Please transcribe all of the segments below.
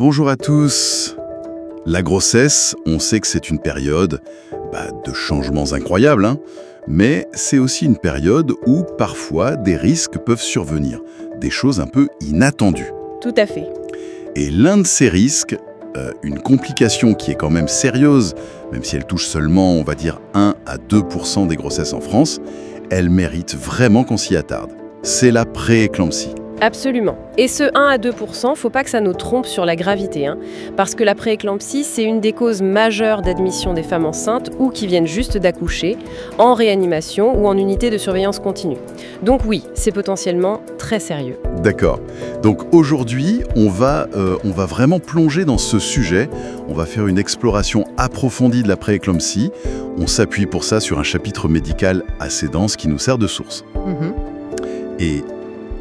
Bonjour à tous. La grossesse, on sait que c'est une période de changements incroyables, hein, mais c'est aussi une période où parfois des risques peuvent survenir, des choses un peu inattendues. Tout à fait. Et l'un de ces risques, une complication qui est quand même sérieuse, même si elle touche seulement, on va dire, 1 à 2% des grossesses en France, elle mérite vraiment qu'on s'y attarde. C'est la prééclampsie. Absolument. Et ce 1 à 2%, faut pas que ça nous trompe sur la gravité, hein, parce que la prééclampsie, c'est une des causes majeures d'admission des femmes enceintes ou qui viennent juste d'accoucher, en réanimation ou en unité de surveillance continue. Donc oui, c'est potentiellement très sérieux. D'accord. Donc aujourd'hui, on va vraiment plonger dans ce sujet. On va faire une exploration approfondie de la prééclampsie. On s'appuie pour ça sur un chapitre médical assez dense qui nous sert de source. Et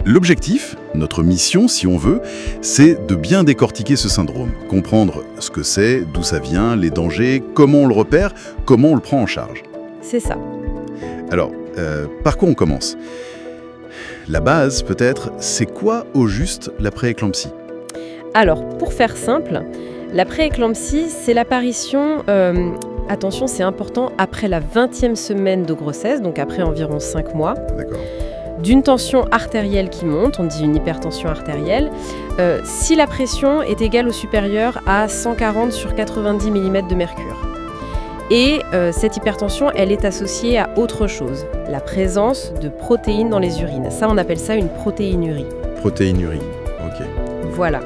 l'objectif, notre mission, si on veut, c'est de bien décortiquer ce syndrome, comprendre ce que c'est, d'où ça vient, les dangers, comment on le repère, comment on le prend en charge. C'est ça. Alors, par quoi on commence ? La base, peut-être, c'est quoi au juste la prééclampsie ? Alors, pour faire simple, la prééclampsie, c'est l'apparition, attention, c'est important, après la 20e semaine de grossesse, donc après environ 5 mois. D'accord. D'une tension artérielle qui monte, on dit une hypertension artérielle, si la pression est égale ou supérieure à 140 sur 90 mm de mercure. Et cette hypertension, elle est associée à autre chose, la présence de protéines dans les urines. Ça, on appelle ça une protéinurie. Protéinurie, ok. Voilà.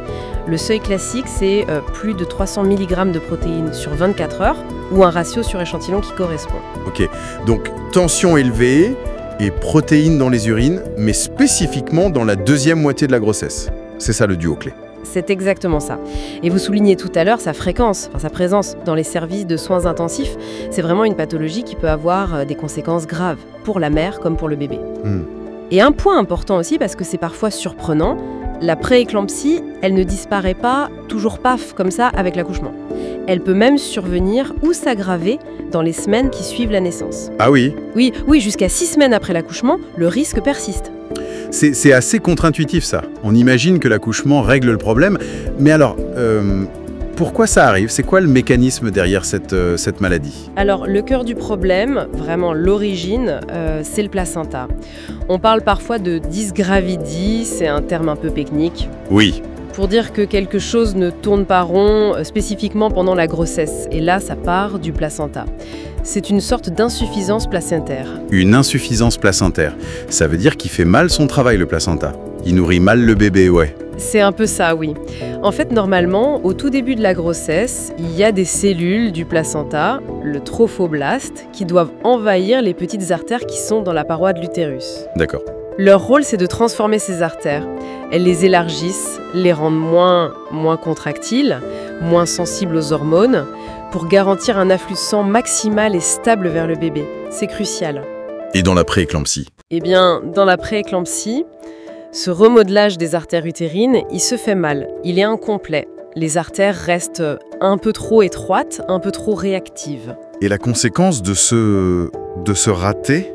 Le seuil classique, c'est plus de 300 mg de protéines sur 24 heures, ou un ratio sur échantillon qui correspond. Ok, donc tension élevée et protéines dans les urines, mais spécifiquement dans la deuxième moitié de la grossesse. C'est ça le duo clé. C'est exactement ça. Et vous soulignez tout à l'heure sa fréquence, sa présence dans les services de soins intensifs. C'est vraiment une pathologie qui peut avoir des conséquences graves pour la mère comme pour le bébé. Et un point important aussi, parce que c'est parfois surprenant, la prééclampsie, elle ne disparaît pas toujours paf comme ça avec l'accouchement. Elle peut même survenir ou s'aggraver dans les semaines qui suivent la naissance. Ah oui ? Oui, jusqu'à 6 semaines après l'accouchement, le risque persiste. C'est assez contre-intuitif ça. On imagine que l'accouchement règle le problème, mais alors, pourquoi ça arrive ? C'est quoi le mécanisme derrière cette maladie ? Alors, le cœur du problème, vraiment l'origine, c'est le placenta. On parle parfois de dysgravidie, c'est un terme un peu technique. Oui. Pour dire que quelque chose ne tourne pas rond spécifiquement pendant la grossesse. Et là, ça part du placenta. C'est une sorte d'insuffisance placentaire. Une insuffisance placentaire. Ça veut dire qu'il fait mal son travail, le placenta. Il nourrit mal le bébé, ouais. C'est un peu ça, oui. En fait, normalement, au tout début de la grossesse, il y a des cellules du placenta, le trophoblaste, qui doivent envahir les petites artères qui sont dans la paroi de l'utérus. D'accord. Leur rôle, c'est de transformer ces artères. Elles les élargissent, les rendent moins contractiles, moins sensibles aux hormones, pour garantir un afflux de sang maximal et stable vers le bébé. C'est crucial. Et dans la prééclampsie ? Eh bien, dans la prééclampsie, ce remodelage des artères utérines, il se fait mal. Il est incomplet. Les artères restent un peu trop étroites, un peu trop réactives. Et la conséquence de ce raté ?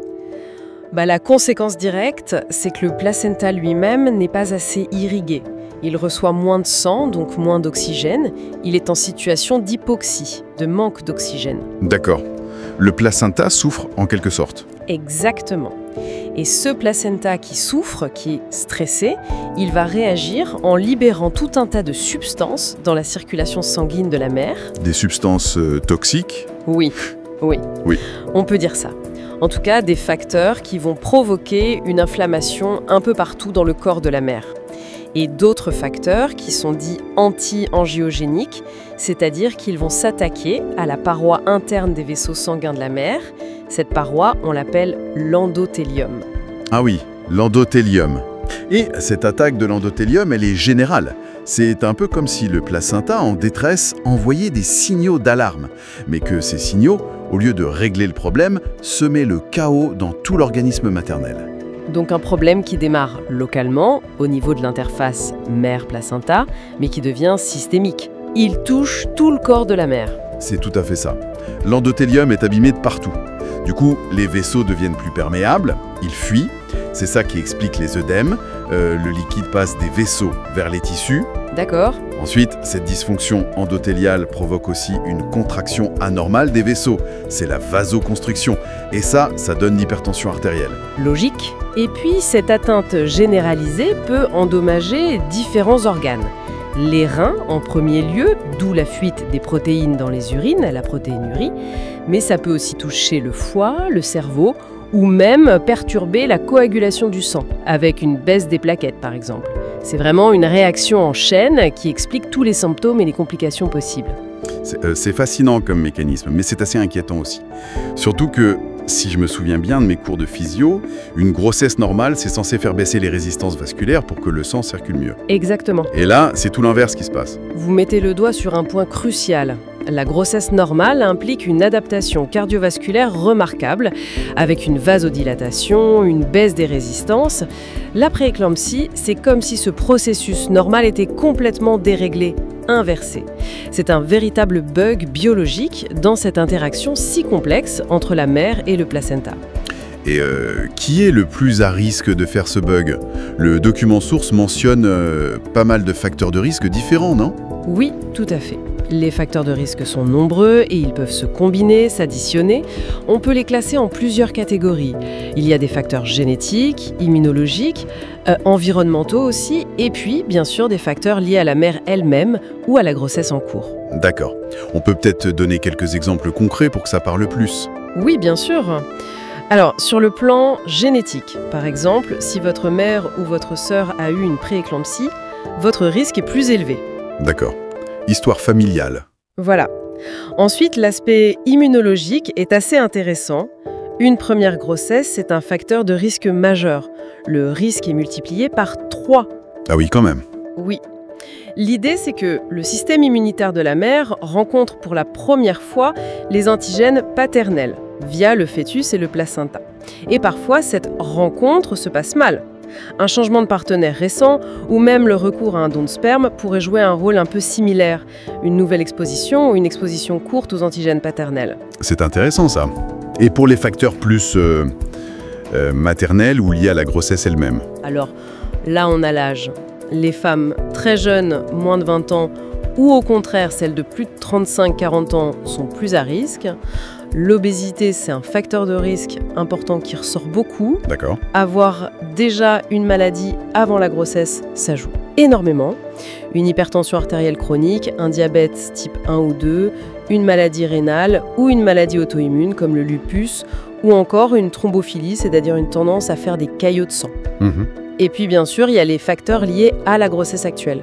La conséquence directe, c'est que le placenta lui-même n'est pas assez irrigué. Il reçoit moins de sang, donc moins d'oxygène. Il est en situation d'hypoxie, de manque d'oxygène. D'accord. Le placenta souffre en quelque sorte. Exactement. Et ce placenta qui souffre, qui est stressé, il va réagir en libérant tout un tas de substances dans la circulation sanguine de la mère. Des substances toxiques ? Oui. Oui. On peut dire ça. En tout cas, des facteurs qui vont provoquer une inflammation un peu partout dans le corps de la mère. Et d'autres facteurs qui sont dits anti-angiogéniques, c'est-à-dire qu'ils vont s'attaquer à la paroi interne des vaisseaux sanguins de la mère. Cette paroi, on l'appelle l'endothélium. Ah oui, l'endothélium. Et cette attaque de l'endothélium, elle est générale. C'est un peu comme si le placenta en détresse envoyait des signaux d'alarme, mais que ces signaux, au lieu de régler le problème, semaient le chaos dans tout l'organisme maternel. Donc un problème qui démarre localement, au niveau de l'interface mère-placenta, mais qui devient systémique. Il touche tout le corps de la mère. C'est tout à fait ça. L'endothélium est abîmé de partout. Du coup, les vaisseaux deviennent plus perméables, ils fuient. C'est ça qui explique les œdèmes, le liquide passe des vaisseaux vers les tissus. D'accord. Ensuite, cette dysfonction endothéliale provoque aussi une contraction anormale des vaisseaux. C'est la vasoconstriction. Et ça donne l'hypertension artérielle. Logique. Et puis, cette atteinte généralisée peut endommager différents organes. Les reins en premier lieu, d'où la fuite des protéines dans les urines, la protéinurie, mais ça peut aussi toucher le foie, le cerveau, ou même perturber la coagulation du sang, avec une baisse des plaquettes par exemple. C'est vraiment une réaction en chaîne qui explique tous les symptômes et les complications possibles. C'est fascinant comme mécanisme, mais c'est assez inquiétant aussi. Surtout que, si je me souviens bien de mes cours de physio, une grossesse normale, c'est censé faire baisser les résistances vasculaires pour que le sang circule mieux. Exactement. Et là, c'est tout l'inverse qui se passe. Vous mettez le doigt sur un point crucial. La grossesse normale implique une adaptation cardiovasculaire remarquable, avec une vasodilatation, une baisse des résistances. La prééclampsie, c'est comme si ce processus normal était complètement déréglé, inversé. C'est un véritable bug biologique dans cette interaction si complexe entre la mère et le placenta. Et qui est le plus à risque de faire ce bug? Le document source mentionne pas mal de facteurs de risque différents, non? Oui, tout à fait. Les facteurs de risque sont nombreux et ils peuvent se combiner, s'additionner. On peut les classer en plusieurs catégories. Il y a des facteurs génétiques, immunologiques, environnementaux aussi, et puis, bien sûr, des facteurs liés à la mère elle-même ou à la grossesse en cours. D'accord. On peut peut-être donner quelques exemples concrets pour que ça parle plus. Oui, bien sûr. Alors, sur le plan génétique, par exemple, si votre mère ou votre sœur a eu une prééclampsie, votre risque est plus élevé. D'accord. Histoire familiale. Voilà. Ensuite, l'aspect immunologique est assez intéressant. Une première grossesse, c'est un facteur de risque majeur. Le risque est multiplié par 3. Ah oui, quand même. Oui. L'idée, c'est que le système immunitaire de la mère rencontre pour la première fois les antigènes paternels, via le fœtus et le placenta. Et parfois, cette rencontre se passe mal. Un changement de partenaire récent ou même le recours à un don de sperme pourrait jouer un rôle un peu similaire. Une nouvelle exposition ou une exposition courte aux antigènes paternels. C'est intéressant ça. Et pour les facteurs plus maternels ou liés à la grossesse elle-même? Alors là, on a l'âge. Les femmes très jeunes, moins de 20 ans, ou au contraire celles de plus de 35-40 ans sont plus à risque. L'obésité, c'est un facteur de risque important qui ressort beaucoup. D'accord. Avoir déjà une maladie avant la grossesse, ça joue énormément. Une hypertension artérielle chronique, un diabète type 1 ou 2, une maladie rénale ou une maladie auto-immune comme le lupus, ou encore une thrombophilie, c'est-à-dire une tendance à faire des caillots de sang. Et puis bien sûr, il y a les facteurs liés à la grossesse actuelle.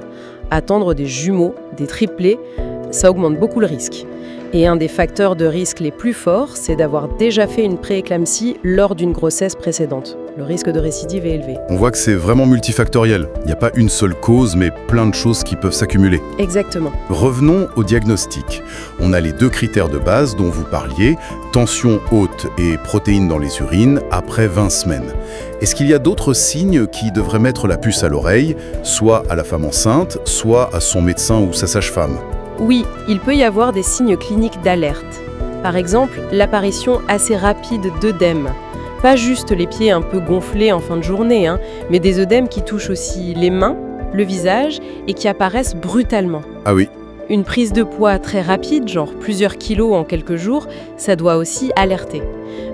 Attendre des jumeaux, des triplés, ça augmente beaucoup le risque. Et un des facteurs de risque les plus forts, c'est d'avoir déjà fait une prééclampsie lors d'une grossesse précédente. Le risque de récidive est élevé. On voit que c'est vraiment multifactoriel. Il n'y a pas une seule cause, mais plein de choses qui peuvent s'accumuler. Exactement. Revenons au diagnostic. On a les 2 critères de base dont vous parliez, tension haute et protéines dans les urines après 20 semaines. Est-ce qu'il y a d'autres signes qui devraient mettre la puce à l'oreille, soit à la femme enceinte, soit à son médecin ou sa sage-femme? Oui, il peut y avoir des signes cliniques d'alerte. Par exemple, l'apparition assez rapide d'œdèmes. Pas juste les pieds un peu gonflés en fin de journée, mais des œdèmes qui touchent aussi les mains, le visage et qui apparaissent brutalement. Ah oui. Une prise de poids très rapide, genre plusieurs kilos en quelques jours, ça doit aussi alerter.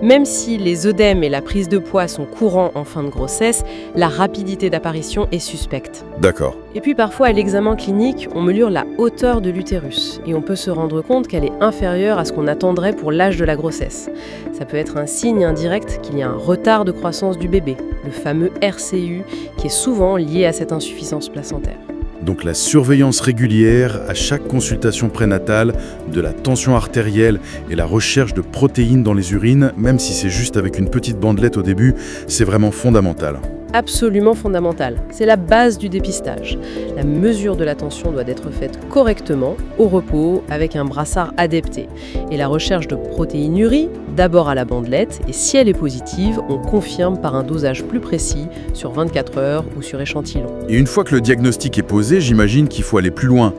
Même si les œdèmes et la prise de poids sont courants en fin de grossesse, la rapidité d'apparition est suspecte. D'accord. Et puis parfois à l'examen clinique, on mesure la hauteur de l'utérus et on peut se rendre compte qu'elle est inférieure à ce qu'on attendrait pour l'âge de la grossesse. Ça peut être un signe indirect qu'il y a un retard de croissance du bébé, le fameux RCU, qui est souvent lié à cette insuffisance placentaire. Donc la surveillance régulière à chaque consultation prénatale, de la tension artérielle et la recherche de protéines dans les urines, même si c'est juste avec une petite bandelette au début, c'est vraiment fondamental. Absolument fondamental. C'est la base du dépistage. La mesure de la tension doit être faite correctement, au repos, avec un brassard adapté. Et la recherche de protéinurie, d'abord à la bandelette, et si elle est positive, on confirme par un dosage plus précis sur 24 heures ou sur échantillon. Et une fois que le diagnostic est posé, j'imagine qu'il faut aller plus loin.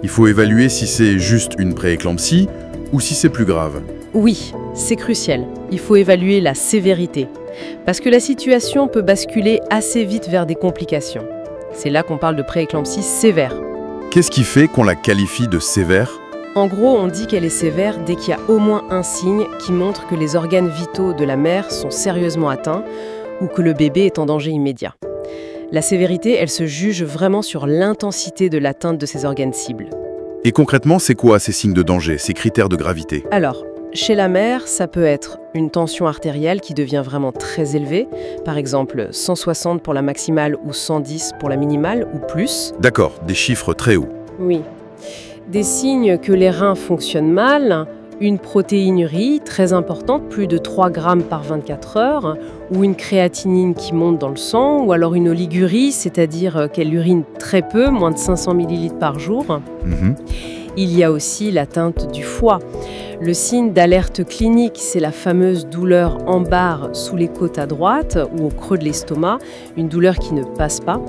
Il faut évaluer si c'est juste une prééclampsie ou si c'est plus grave. Oui, c'est crucial. Il faut évaluer la sévérité. Parce que la situation peut basculer assez vite vers des complications. C'est là qu'on parle de prééclampsie sévère. Qu'est-ce qui fait qu'on la qualifie de sévère? En gros, on dit qu'elle est sévère dès qu'il y a au moins un signe qui montre que les organes vitaux de la mère sont sérieusement atteints ou que le bébé est en danger immédiat. La sévérité, elle se juge vraiment sur l'intensité de l'atteinte de ces organes cibles. Et concrètement, c'est quoi ces signes de danger, ces critères de gravité? Alors, chez la mère, ça peut être une tension artérielle qui devient vraiment très élevée, par exemple 160 pour la maximale ou 110 pour la minimale ou plus. D'accord, des chiffres très hauts. Oui. Des signes que les reins fonctionnent mal, une protéinurie très importante, plus de 3 grammes par 24 heures, ou une créatinine qui monte dans le sang, ou alors une oligurie, c'est-à-dire qu'elle urine très peu, moins de 500 ml par jour. Il y a aussi l'atteinte du foie. Le signe d'alerte clinique, c'est la fameuse douleur en barre sous les côtes à droite ou au creux de l'estomac, une douleur qui ne passe pas.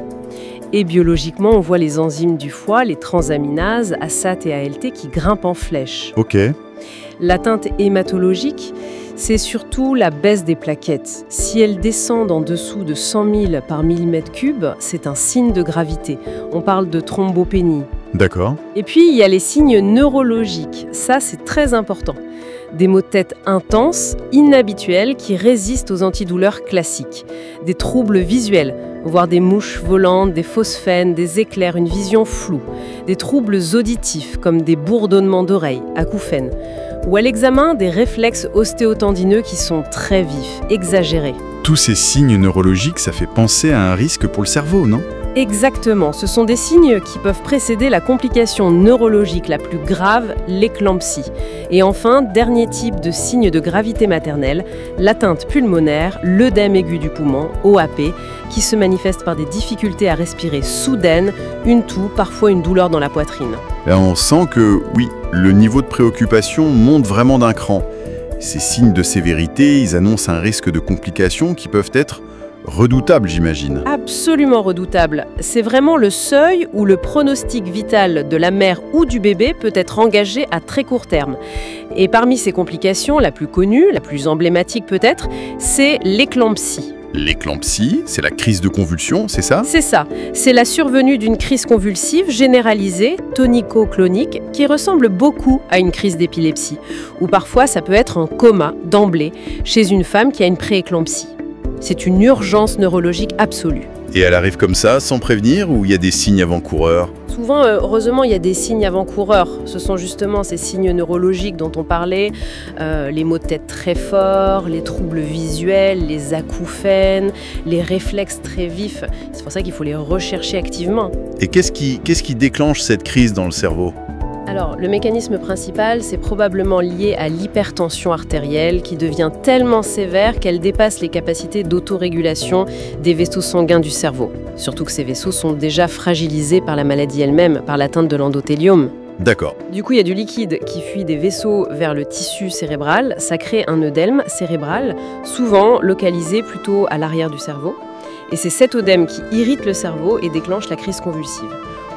Et biologiquement, on voit les enzymes du foie, les transaminases, ASAT et ALT qui grimpent en flèche. Ok. L'atteinte hématologique, c'est surtout la baisse des plaquettes. Si elles descendent en dessous de 100 000 par millimètre cube, c'est un signe de gravité. On parle de thrombopénie. D'accord. Et puis, il y a les signes neurologiques. Ça, c'est très important. Des maux de tête intenses, inhabituels, qui résistent aux antidouleurs classiques. Des troubles visuels, voire des mouches volantes, des phosphènes, des éclairs, une vision floue. Des troubles auditifs, comme des bourdonnements d'oreilles, acouphènes. Ou à l'examen, des réflexes ostéotendineux qui sont très vifs, exagérés. Tous ces signes neurologiques, ça fait penser à un risque pour le cerveau, non? Exactement, ce sont des signes qui peuvent précéder la complication neurologique la plus grave, l'éclampsie. Et enfin, dernier type de signe de gravité maternelle, l'atteinte pulmonaire, l'œdème aigu du poumon, OAP, qui se manifeste par des difficultés à respirer soudaines, une toux, parfois une douleur dans la poitrine. Là, on sent que, oui, le niveau de préoccupation monte vraiment d'un cran. Ces signes de sévérité, ils annoncent un risque de complications qui peuvent être redoutables, j'imagine. Absolument redoutable. C'est vraiment le seuil où le pronostic vital de la mère ou du bébé peut être engagé à très court terme. Et parmi ces complications, la plus connue, la plus emblématique peut-être, c'est l'éclampsie. L'éclampsie, c'est la crise de convulsion, c'est ça? C'est ça. C'est la survenue d'une crise convulsive généralisée, tonico-clonique, qui ressemble beaucoup à une crise d'épilepsie. Ou parfois, ça peut être un coma d'emblée chez une femme qui a une prééclampsie. C'est une urgence neurologique absolue. Et elle arrive comme ça, sans prévenir, ou il y a des signes avant-coureurs? Souvent, heureusement, il y a des signes avant-coureurs. Ce sont justement ces signes neurologiques dont on parlait, les maux de tête très forts, les troubles visuels, les acouphènes, les réflexes très vifs. C'est pour ça qu'il faut les rechercher activement. Et qu'est-ce qui déclenche cette crise dans le cerveau? Alors, le mécanisme principal, c'est probablement lié à l'hypertension artérielle qui devient tellement sévère qu'elle dépasse les capacités d'autorégulation des vaisseaux sanguins du cerveau. Surtout que ces vaisseaux sont déjà fragilisés par la maladie elle-même, par l'atteinte de l'endothélium. D'accord. Du coup, il y a du liquide qui fuit des vaisseaux vers le tissu cérébral. Ça crée un œdème cérébral, souvent localisé plutôt à l'arrière du cerveau. Et c'est cet œdème qui irrite le cerveau et déclenche la crise convulsive.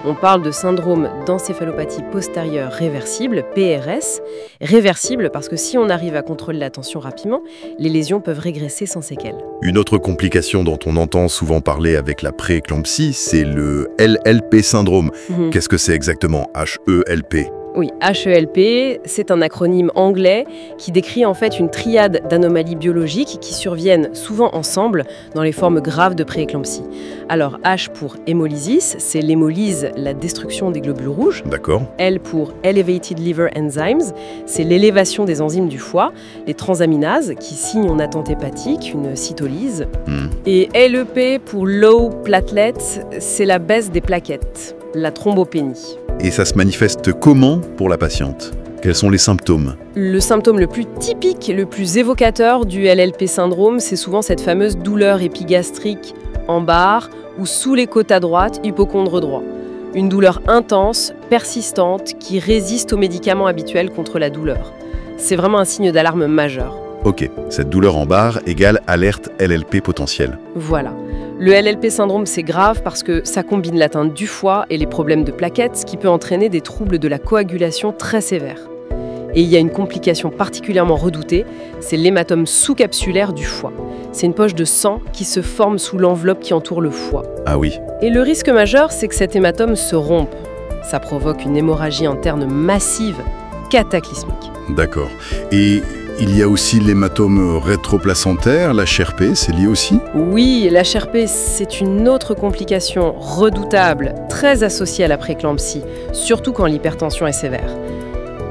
On parle de syndrome d'encéphalopathie postérieure réversible, PRS. Réversible parce que si on arrive à contrôler la tension rapidement, les lésions peuvent régresser sans séquelles. Une autre complication dont on entend souvent parler avec la prééclampsie, c'est le LLP syndrome. Qu'est-ce que c'est exactement, HELP? Oui, HELP, c'est un acronyme anglais qui décrit en fait une triade d'anomalies biologiques qui surviennent souvent ensemble dans les formes graves de prééclampsie. Alors H pour hémolysis, c'est l'hémolyse, la destruction des globules rouges. D'accord. L pour Elevated Liver Enzymes, c'est l'élévation des enzymes du foie, les transaminases qui signent une attente hépatique, une cytolyse. Et LEP pour Low Platelets, c'est la baisse des plaquettes, la thrombopénie. Et ça se manifeste comment pour la patiente? Quels sont les symptômes? Le symptôme le plus typique, le plus évocateur du LLP syndrome, c'est souvent cette fameuse douleur épigastrique en barre ou sous les côtes à droite, hypocondre droit. Une douleur intense, persistante, qui résiste aux médicaments habituels contre la douleur. C'est vraiment un signe d'alarme majeur. Ok, cette douleur en barre égale alerte LLP potentielle. Voilà. Le LLP syndrome, c'est grave parce que ça combine l'atteinte du foie et les problèmes de plaquettes, ce qui peut entraîner des troubles de la coagulation très sévères. Et il y a une complication particulièrement redoutée, c'est l'hématome sous-capsulaire du foie. C'est une poche de sang qui se forme sous l'enveloppe qui entoure le foie. Ah oui. Et le risque majeur, c'est que cet hématome se rompe. Ça provoque une hémorragie interne massive, cataclysmique. D'accord. Et il y a aussi l'hématome rétroplacentaire, l'HRP, c'est lié aussi? Oui, l'HRP, c'est une autre complication redoutable, très associée à la prééclampsie, surtout quand l'hypertension est sévère.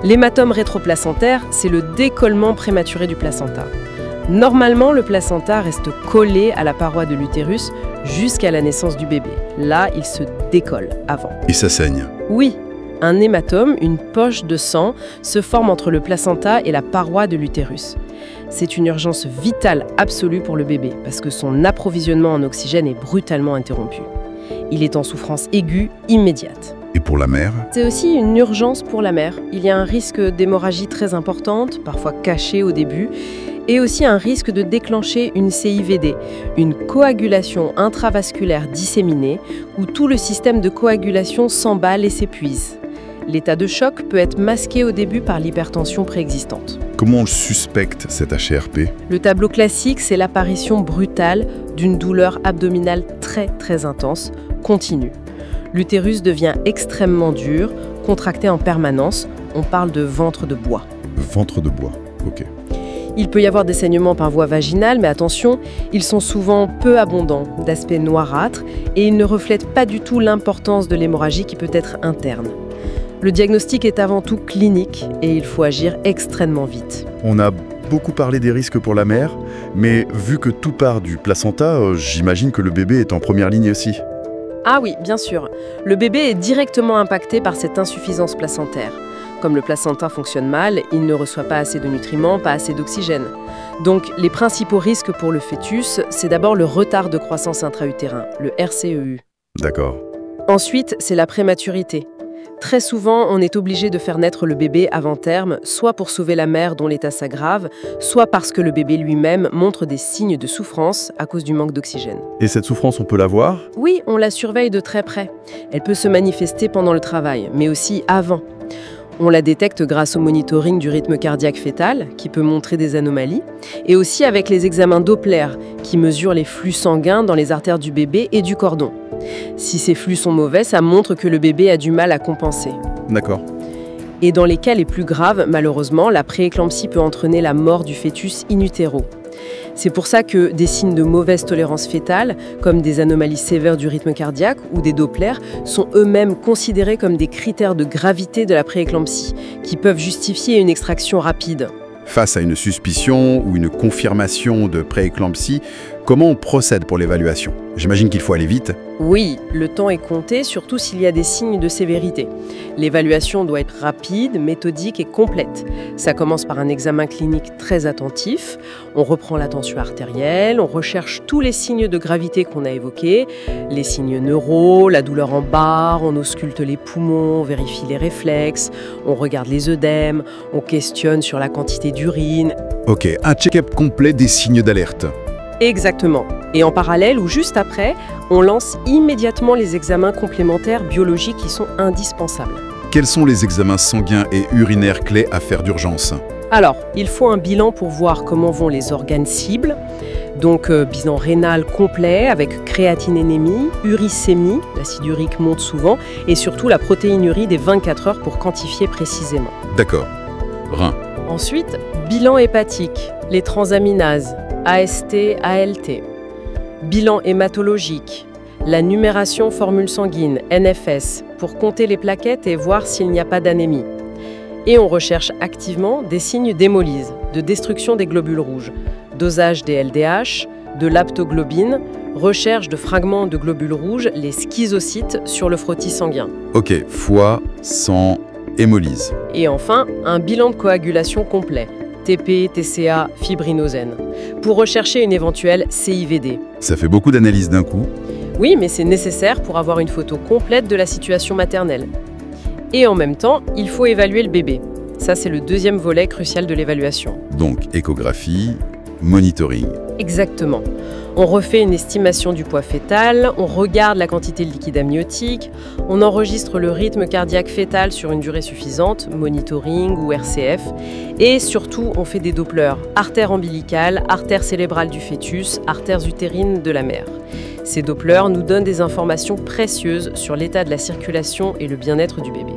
L'hématome rétroplacentaire, c'est le décollement prématuré du placenta. Normalement, le placenta reste collé à la paroi de l'utérus jusqu'à la naissance du bébé. Là, il se décolle avant. Et ça saigne? Oui, un hématome, une poche de sang, se forme entre le placenta et la paroi de l'utérus. C'est une urgence vitale absolue pour le bébé parce que son approvisionnement en oxygène est brutalement interrompu. Il est en souffrance aiguë immédiate. Et pour la mère? C'est aussi une urgence pour la mère. Il y a un risque d'hémorragie très importante, parfois cachée au début, et aussi un risque de déclencher une CIVD, une coagulation intravasculaire disséminée, où tout le système de coagulation s'emballe et s'épuise. L'état de choc peut être masqué au début par l'hypertension préexistante. Comment on le suspecte, cet HRP? Le tableau classique, c'est l'apparition brutale d'une douleur abdominale très intense, continue. L'utérus devient extrêmement dur, contracté en permanence. On parle de ventre de bois. Ventre de bois, ok. Il peut y avoir des saignements par voie vaginale, mais attention, ils sont souvent peu abondants, d'aspect noirâtre, et ils ne reflètent pas du tout l'importance de l'hémorragie qui peut être interne. Le diagnostic est avant tout clinique et il faut agir extrêmement vite. On a beaucoup parlé des risques pour la mère, mais vu que tout part du placenta, j'imagine que le bébé est en première ligne aussi. Ah oui, bien sûr. Le bébé est directement impacté par cette insuffisance placentaire. Comme le placenta fonctionne mal, il ne reçoit pas assez de nutriments, pas assez d'oxygène. Donc, les principaux risques pour le fœtus, c'est d'abord le retard de croissance intra-utérin, le RCEU. D'accord. Ensuite, c'est la prématurité. Très souvent, on est obligé de faire naître le bébé avant terme, soit pour sauver la mère dont l'état s'aggrave, soit parce que le bébé lui-même montre des signes de souffrance à cause du manque d'oxygène. Et cette souffrance, on peut la voir? Oui, on la surveille de très près. Elle peut se manifester pendant le travail, mais aussi avant. On la détecte grâce au monitoring du rythme cardiaque fœtal, qui peut montrer des anomalies, et aussi avec les examens Doppler, qui mesurent les flux sanguins dans les artères du bébé et du cordon. Si ces flux sont mauvais, ça montre que le bébé a du mal à compenser. D'accord. Et dans les cas les plus graves, malheureusement, la prééclampsie peut entraîner la mort du fœtus in utero. C'est pour ça que des signes de mauvaise tolérance fœtale, comme des anomalies sévères du rythme cardiaque ou des Doppler, sont eux-mêmes considérés comme des critères de gravité de la prééclampsie, qui peuvent justifier une extraction rapide. Face à une suspicion ou une confirmation de prééclampsie, comment on procède pour l'évaluation? J'imagine qu'il faut aller vite. Oui, le temps est compté, surtout s'il y a des signes de sévérité. L'évaluation doit être rapide, méthodique et complète. Ça commence par un examen clinique très attentif. On reprend la tension artérielle, on recherche tous les signes de gravité qu'on a évoqués, les signes neuraux, la douleur en barre, on ausculte les poumons, on vérifie les réflexes, on regarde les œdèmes, on questionne sur la quantité d'urine. Ok, un check-up complet des signes d'alerte. Exactement. Et en parallèle ou juste après, on lance immédiatement les examens complémentaires biologiques qui sont indispensables. Quels sont les examens sanguins et urinaires clés à faire d'urgence? Alors, il faut un bilan pour voir comment vont les organes cibles. Donc, bilan rénal complet avec créatinénémie, uricémie, l'acide urique monte souvent, et surtout la protéinurie des 24 heures pour quantifier précisément. D'accord. Rein. Ensuite, bilan hépatique, les transaminases, AST, ALT. Bilan hématologique, la numération formule sanguine, NFS, pour compter les plaquettes et voir s'il n'y a pas d'anémie. Et on recherche activement des signes d'hémolyse, de destruction des globules rouges, dosage des LDH, de l'aptoglobine, recherche de fragments de globules rouges, les schizocytes, sur le frottis sanguin. Ok, foie, sang, hémolyse. Et enfin, un bilan de coagulation complet. TP, TCA, fibrinosène, pour rechercher une éventuelle CIVD. Ça fait beaucoup d'analyses d'un coup. Oui, mais c'est nécessaire pour avoir une photo complète de la situation maternelle. Et en même temps, il faut évaluer le bébé. Ça, c'est le deuxième volet crucial de l'évaluation. Donc, échographie, monitoring. Exactement. On refait une estimation du poids fœtal, on regarde la quantité de liquide amniotique, on enregistre le rythme cardiaque fœtal sur une durée suffisante, monitoring ou RCF, et surtout on fait des dopplers, artères ombilicales, artères cérébrales du fœtus, artères utérines de la mère. Ces dopplers nous donnent des informations précieuses sur l'état de la circulation et le bien-être du bébé.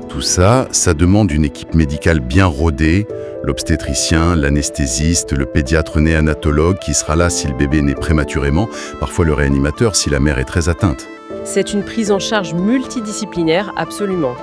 Tout ça, ça demande une équipe médicale bien rodée, l'obstétricien, l'anesthésiste, le pédiatre néonatologue qui sera là si le bébé naît prématurément, parfois le réanimateur si la mère est très atteinte. C'est une prise en charge multidisciplinaire, absolument.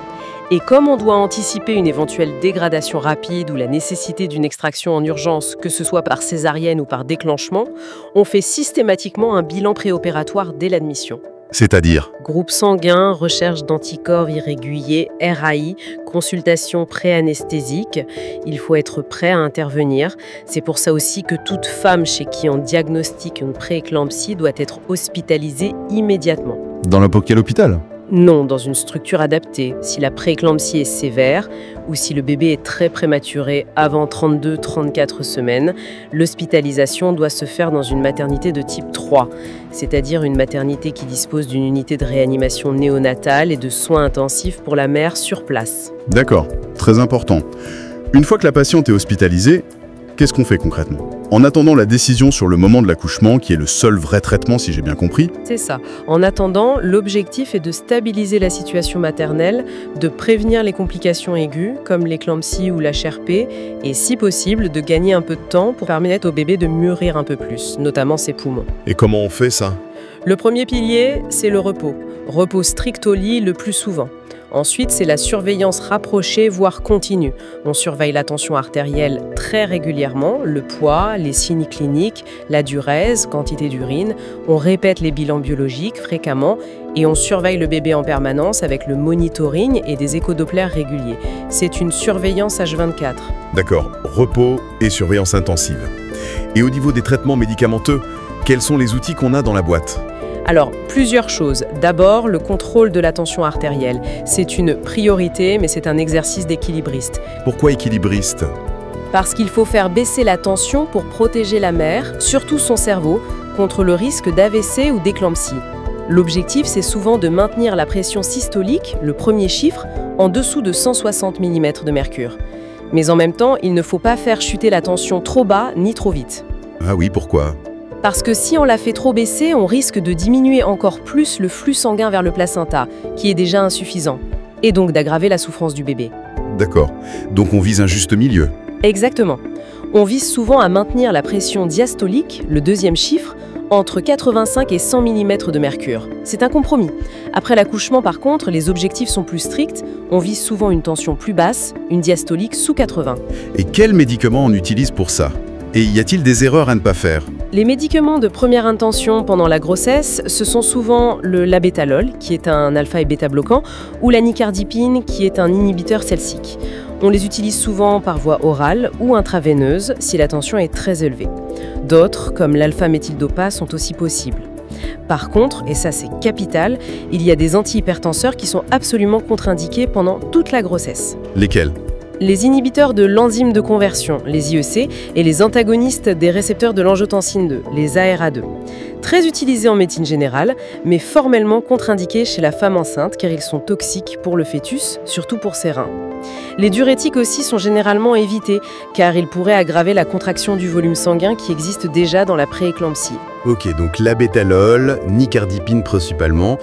Et comme on doit anticiper une éventuelle dégradation rapide ou la nécessité d'une extraction en urgence, que ce soit par césarienne ou par déclenchement, on fait systématiquement un bilan préopératoire dès l'admission. C'est-à-dire? Groupe sanguin, recherche d'anticorps irréguliers, RAI, consultation pré-anesthésique. Il faut être prêt à intervenir. C'est pour ça aussi que toute femme chez qui on diagnostique une prééclampsie doit être hospitalisée immédiatement. Dans n'importe quel hôpital? Non, dans une structure adaptée. Si la prééclampsie est sévère ou si le bébé est très prématuré avant 32-34 semaines, l'hospitalisation doit se faire dans une maternité de type 3, c'est-à-dire une maternité qui dispose d'une unité de réanimation néonatale et de soins intensifs pour la mère sur place. D'accord, très important. Une fois que la patiente est hospitalisée, qu'est-ce qu'on fait concrètement? En attendant la décision sur le moment de l'accouchement, qui est le seul vrai traitement si j'ai bien compris. C'est ça. En attendant, l'objectif est de stabiliser la situation maternelle, de prévenir les complications aiguës, comme l'éclampsie ou l'HRP, et si possible, de gagner un peu de temps pour permettre au bébé de mûrir un peu plus, notamment ses poumons. Et comment on fait ça? Le premier pilier, c'est le repos. Repos strict au lit le plus souvent. Ensuite, c'est la surveillance rapprochée, voire continue. On surveille la tension artérielle très régulièrement, le poids, les signes cliniques, la diurèse, quantité d'urine. On répète les bilans biologiques fréquemment et on surveille le bébé en permanence avec le monitoring et des échodopplers réguliers. C'est une surveillance H24. D'accord, repos et surveillance intensive. Et au niveau des traitements médicamenteux, quels sont les outils qu'on a dans la boîte? Alors, plusieurs choses. D'abord, le contrôle de la tension artérielle. C'est une priorité, mais c'est un exercice d'équilibriste. Pourquoi équilibriste? Parce qu'il faut faire baisser la tension pour protéger la mère, surtout son cerveau, contre le risque d'AVC ou d'éclampsie. L'objectif, c'est souvent de maintenir la pression systolique, le premier chiffre, en dessous de 160 mm de mercure. Mais en même temps, il ne faut pas faire chuter la tension trop bas ni trop vite. Ah oui, pourquoi? Parce que si on la fait trop baisser, on risque de diminuer encore plus le flux sanguin vers le placenta, qui est déjà insuffisant, et donc d'aggraver la souffrance du bébé. D'accord, donc on vise un juste milieu. Exactement. On vise souvent à maintenir la pression diastolique, le deuxième chiffre, entre 85 et 100 mm de mercure. C'est un compromis. Après l'accouchement, par contre, les objectifs sont plus stricts. On vise souvent une tension plus basse, une diastolique sous 80. Et quels médicaments on utilise pour ça? Et y a-t-il des erreurs à ne pas faire? Les médicaments de première intention pendant la grossesse, ce sont souvent le labétalol, qui est un alpha et bêta bloquant, ou la nicardipine, qui est un inhibiteur celsique. On les utilise souvent par voie orale ou intraveineuse si la tension est très élevée. D'autres, comme l'alpha-méthyldopa, sont aussi possibles. Par contre, et ça c'est capital, il y a des antihypertenseurs qui sont absolument contre-indiqués pendant toute la grossesse. Lesquels? Les inhibiteurs de l'enzyme de conversion, les IEC, et les antagonistes des récepteurs de l'angiotensine 2, les ARA2. Très utilisés en médecine générale, mais formellement contre-indiqués chez la femme enceinte car ils sont toxiques pour le fœtus, surtout pour ses reins. Les diurétiques aussi sont généralement évités car ils pourraient aggraver la contraction du volume sanguin qui existe déjà dans la prééclampsie. Ok, donc labétalol, nicardipine principalement,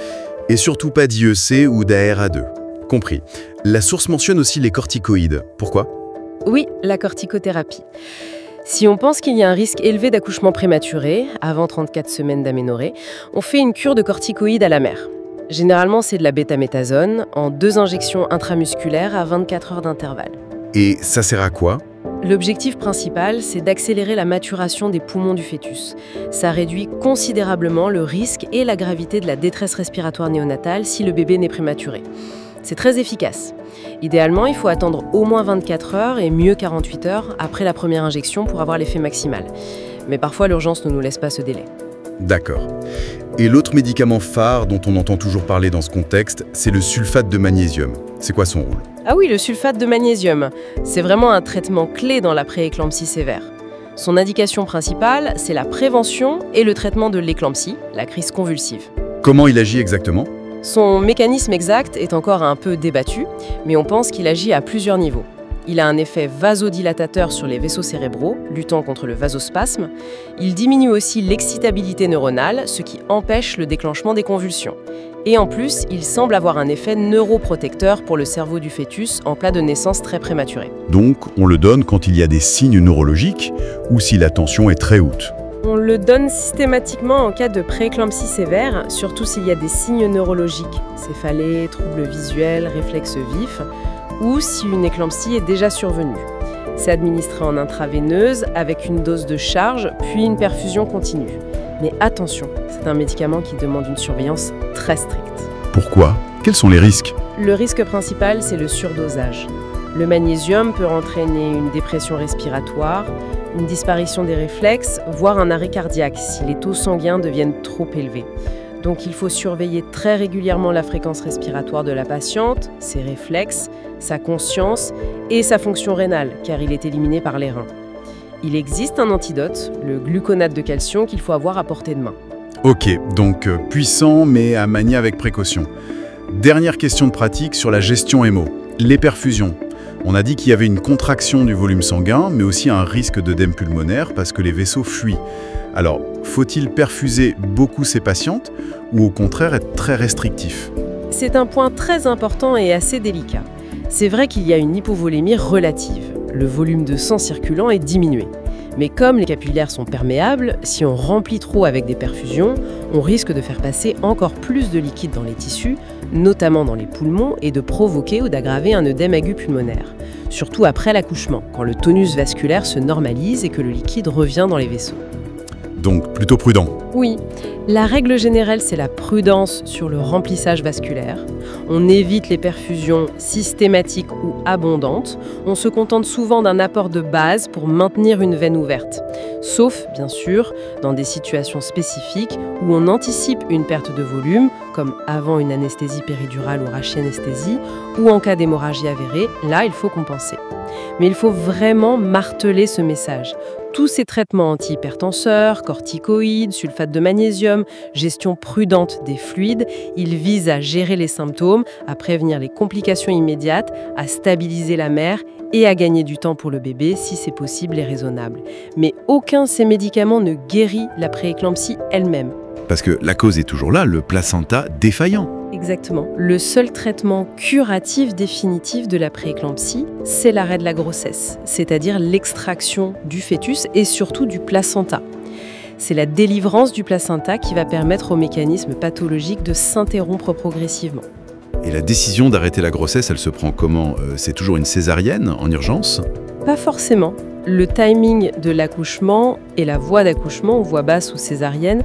et surtout pas d'IEC ou d'ARA2. Compris. La source mentionne aussi les corticoïdes. Pourquoi? Oui, la corticothérapie. Si on pense qu'il y a un risque élevé d'accouchement prématuré, avant 34 semaines d'aménorrhée, on fait une cure de corticoïdes à la mère. Généralement, c'est de la bêtaméthasone en 2 injections intramusculaires à 24 heures d'intervalle. Et ça sert à quoi? L'objectif principal, c'est d'accélérer la maturation des poumons du fœtus. Ça réduit considérablement le risque et la gravité de la détresse respiratoire néonatale si le bébé naît prématuré. C'est très efficace. Idéalement, il faut attendre au moins 24 heures et mieux 48 heures après la première injection pour avoir l'effet maximal. Mais parfois, l'urgence ne nous laisse pas ce délai. D'accord. Et l'autre médicament phare dont on entend toujours parler dans ce contexte, c'est le sulfate de magnésium. C'est quoi son rôle? Ah oui, le sulfate de magnésium. C'est vraiment un traitement clé dans la prééclampsie sévère. Son indication principale, c'est la prévention et le traitement de l'éclampsie, la crise convulsive. Comment il agit exactement? Son mécanisme exact est encore un peu débattu, mais on pense qu'il agit à plusieurs niveaux. Il a un effet vasodilatateur sur les vaisseaux cérébraux, luttant contre le vasospasme. Il diminue aussi l'excitabilité neuronale, ce qui empêche le déclenchement des convulsions. Et en plus, il semble avoir un effet neuroprotecteur pour le cerveau du fœtus en cas de naissance très prématurée. Donc, on le donne quand il y a des signes neurologiques ou si la tension est très haute. On le donne systématiquement en cas de prééclampsie sévère, surtout s'il y a des signes neurologiques, céphalée, troubles visuels, réflexes vifs, ou si une éclampsie est déjà survenue. C'est administré en intraveineuse avec une dose de charge, puis une perfusion continue. Mais attention, c'est un médicament qui demande une surveillance très stricte. Pourquoi? Quels sont les risques? Le risque principal, c'est le surdosage. Le magnésium peut entraîner une dépression respiratoire, une disparition des réflexes, voire un arrêt cardiaque si les taux sanguins deviennent trop élevés. Donc il faut surveiller très régulièrement la fréquence respiratoire de la patiente, ses réflexes, sa conscience et sa fonction rénale, car il est éliminé par les reins. Il existe un antidote, le gluconate de calcium, qu'il faut avoir à portée de main. Ok, donc puissant mais à manier avec précaution. Dernière question de pratique sur la gestion hémo, les perfusions. On a dit qu'il y avait une contraction du volume sanguin, mais aussi un risque d'œdème pulmonaire parce que les vaisseaux fuient. Alors, faut-il perfuser beaucoup ces patientes ou au contraire être très restrictif? C'est un point très important et assez délicat. C'est vrai qu'il y a une hypovolémie relative. Le volume de sang circulant est diminué. Mais comme les capillaires sont perméables, si on remplit trop avec des perfusions, on risque de faire passer encore plus de liquide dans les tissus, notamment dans les poumons, et de provoquer ou d'aggraver un œdème aigu pulmonaire. Surtout après l'accouchement, quand le tonus vasculaire se normalise et que le liquide revient dans les vaisseaux. Donc plutôt prudent. Oui, la règle générale, c'est la prudence sur le remplissage vasculaire. On évite les perfusions systématiques ou abondantes. On se contente souvent d'un apport de base pour maintenir une veine ouverte. Sauf, bien sûr, dans des situations spécifiques où on anticipe une perte de volume, comme avant une anesthésie péridurale ou rachianesthésie, ou en cas d'hémorragie avérée, là, il faut compenser. Mais il faut vraiment marteler ce message. Tous ces traitements antihypertenseurs, corticoïdes, sulfate de magnésium, gestion prudente des fluides, ils visent à gérer les symptômes, à prévenir les complications immédiates, à stabiliser la mère et à gagner du temps pour le bébé si c'est possible et raisonnable. Mais aucun de ces médicaments ne guérit la prééclampsie elle-même. Parce que la cause est toujours là, le placenta défaillant. Exactement. Le seul traitement curatif définitif de la prééclampsie, c'est l'arrêt de la grossesse, c'est-à-dire l'extraction du fœtus et surtout du placenta. C'est la délivrance du placenta qui va permettre au mécanisme pathologique de s'interrompre progressivement. Et la décision d'arrêter la grossesse, elle se prend comment? C'est toujours une césarienne en urgence? Pas forcément. Le timing de l'accouchement et la voie d'accouchement, voie basse ou césarienne,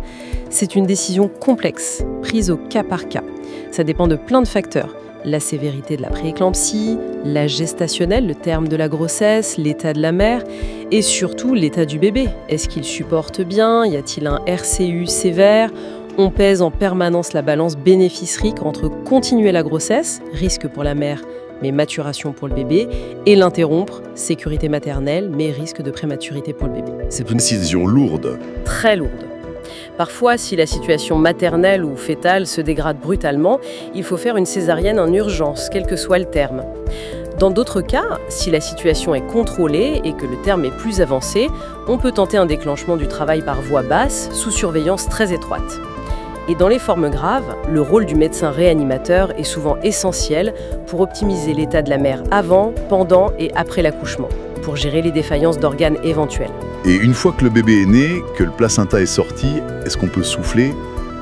c'est une décision complexe, prise au cas par cas. Ça dépend de plein de facteurs. La sévérité de la prééclampsie, l'âge gestationnel, le terme de la grossesse, l'état de la mère et surtout l'état du bébé. Est-ce qu'il supporte bien? Y a-t-il un RCU sévère? On pèse en permanence la balance bénéfice-risque entre continuer la grossesse, risque pour la mère, mais maturation pour le bébé, et l'interrompre, sécurité maternelle, mais risque de prématurité pour le bébé. C'est une décision lourde. Très lourde. Parfois, si la situation maternelle ou fœtale se dégrade brutalement, il faut faire une césarienne en urgence, quel que soit le terme. Dans d'autres cas, si la situation est contrôlée et que le terme est plus avancé, on peut tenter un déclenchement du travail par voie basse, sous surveillance très étroite. Et dans les formes graves, le rôle du médecin réanimateur est souvent essentiel pour optimiser l'état de la mère avant, pendant et après l'accouchement, pour gérer les défaillances d'organes éventuelles. Et une fois que le bébé est né, que le placenta est sorti, est-ce qu'on peut souffler?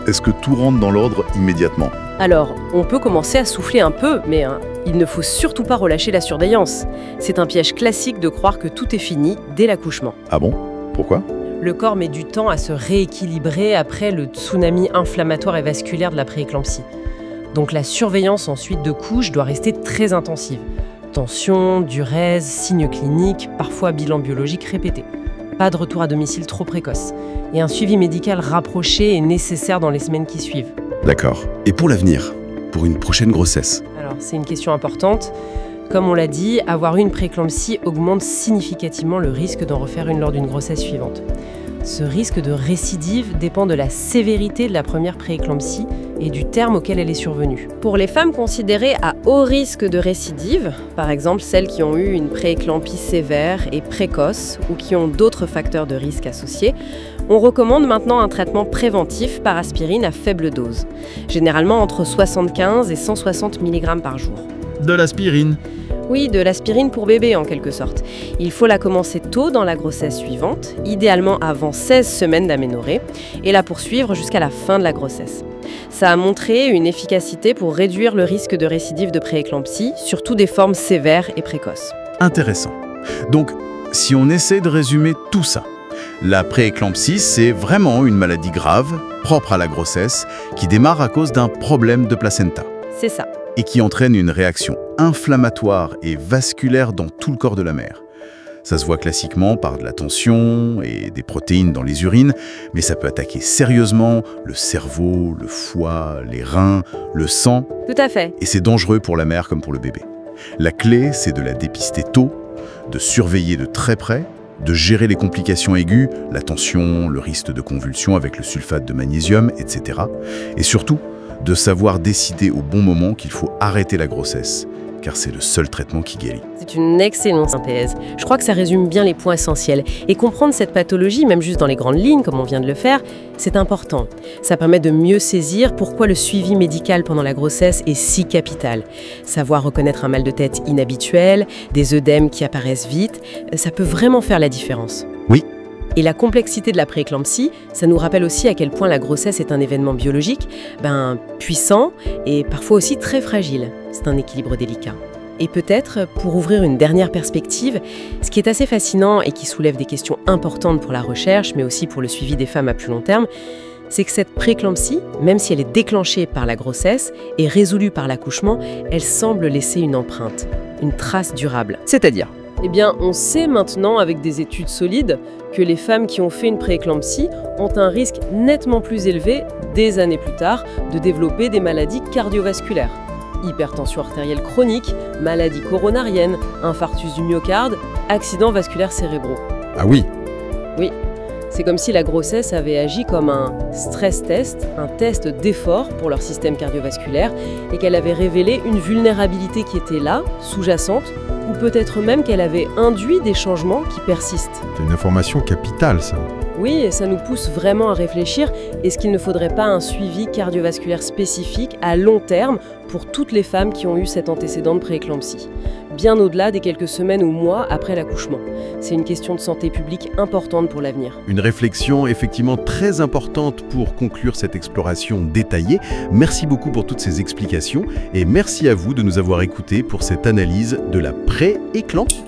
Est-ce que tout rentre dans l'ordre immédiatement? Alors, on peut commencer à souffler un peu, mais il ne faut surtout pas relâcher la surveillance. C'est un piège classique de croire que tout est fini dès l'accouchement. Ah bon? Pourquoi? Le corps met du temps à se rééquilibrer après le tsunami inflammatoire et vasculaire de la prééclampsie. Donc la surveillance ensuite de couches doit rester très intensive. Tension, diurèse, signes cliniques, parfois bilan biologique répété. Pas de retour à domicile trop précoce. Et un suivi médical rapproché est nécessaire dans les semaines qui suivent. D'accord. Et pour l'avenir? Pour une prochaine grossesse? Alors, c'est une question importante. Comme on l'a dit, avoir eu une prééclampsie augmente significativement le risque d'en refaire une lors d'une grossesse suivante. Ce risque de récidive dépend de la sévérité de la première prééclampsie et du terme auquel elle est survenue. Pour les femmes considérées à haut risque de récidive, par exemple celles qui ont eu une prééclampsie sévère et précoce ou qui ont d'autres facteurs de risque associés, on recommande maintenant un traitement préventif par aspirine à faible dose, généralement entre 75 et 160 mg par jour. De l'aspirine. Oui, de l'aspirine pour bébé en quelque sorte. Il faut la commencer tôt dans la grossesse suivante, idéalement avant 16 semaines d'aménorrhée, et la poursuivre jusqu'à la fin de la grossesse. Ça a montré une efficacité pour réduire le risque de récidive de prééclampsie, surtout des formes sévères et précoces. Intéressant. Donc, si on essaie de résumer tout ça, la prééclampsie, c'est vraiment une maladie grave, propre à la grossesse, qui démarre à cause d'un problème de placenta. C'est ça. Et qui entraîne une réaction inflammatoire et vasculaire dans tout le corps de la mère. Ça se voit classiquement par de la tension et des protéines dans les urines, mais ça peut attaquer sérieusement le cerveau, le foie, les reins, le sang. Tout à fait. Et c'est dangereux pour la mère comme pour le bébé. La clé, c'est de la dépister tôt, de surveiller de très près, de gérer les complications aiguës, la tension, le risque de convulsion avec le sulfate de magnésium, etc. Et surtout, de savoir décider au bon moment qu'il faut arrêter la grossesse, car c'est le seul traitement qui guérit. C'est une excellente synthèse. Je crois que ça résume bien les points essentiels. Et comprendre cette pathologie, même juste dans les grandes lignes, comme on vient de le faire, c'est important. Ça permet de mieux saisir pourquoi le suivi médical pendant la grossesse est si capital. Savoir reconnaître un mal de tête inhabituel, des œdèmes qui apparaissent vite, ça peut vraiment faire la différence. Oui. Et la complexité de la prééclampsie, ça nous rappelle aussi à quel point la grossesse est un événement biologique, puissant et parfois aussi très fragile. C'est un équilibre délicat. Et peut-être, pour ouvrir une dernière perspective, ce qui est assez fascinant et qui soulève des questions importantes pour la recherche, mais aussi pour le suivi des femmes à plus long terme, c'est que cette prééclampsie, même si elle est déclenchée par la grossesse et résolue par l'accouchement, elle semble laisser une empreinte, une trace durable. C'est-à-dire ? Eh bien, on sait maintenant, avec des études solides, que les femmes qui ont fait une prééclampsie ont un risque nettement plus élevé, des années plus tard, de développer des maladies cardiovasculaires. Hypertension artérielle chronique, maladie coronarienne, infarctus du myocarde, accidents vasculaires cérébraux. Ah oui. Oui. C'est comme si la grossesse avait agi comme un stress test, un test d'effort pour leur système cardiovasculaire, et qu'elle avait révélé une vulnérabilité qui était là, sous-jacente, ou peut-être même qu'elle avait induit des changements qui persistent. C'est une information capitale, ça. Oui, et ça nous pousse vraiment à réfléchir, est-ce qu'il ne faudrait pas un suivi cardiovasculaire spécifique à long terme pour toutes les femmes qui ont eu cet antécédent de prééclampsie, bien au-delà des quelques semaines ou mois après l'accouchement. C'est une question de santé publique importante pour l'avenir. Une réflexion effectivement très importante pour conclure cette exploration détaillée. Merci beaucoup pour toutes ces explications et merci à vous de nous avoir écoutés pour cette analyse de la prééclampsie.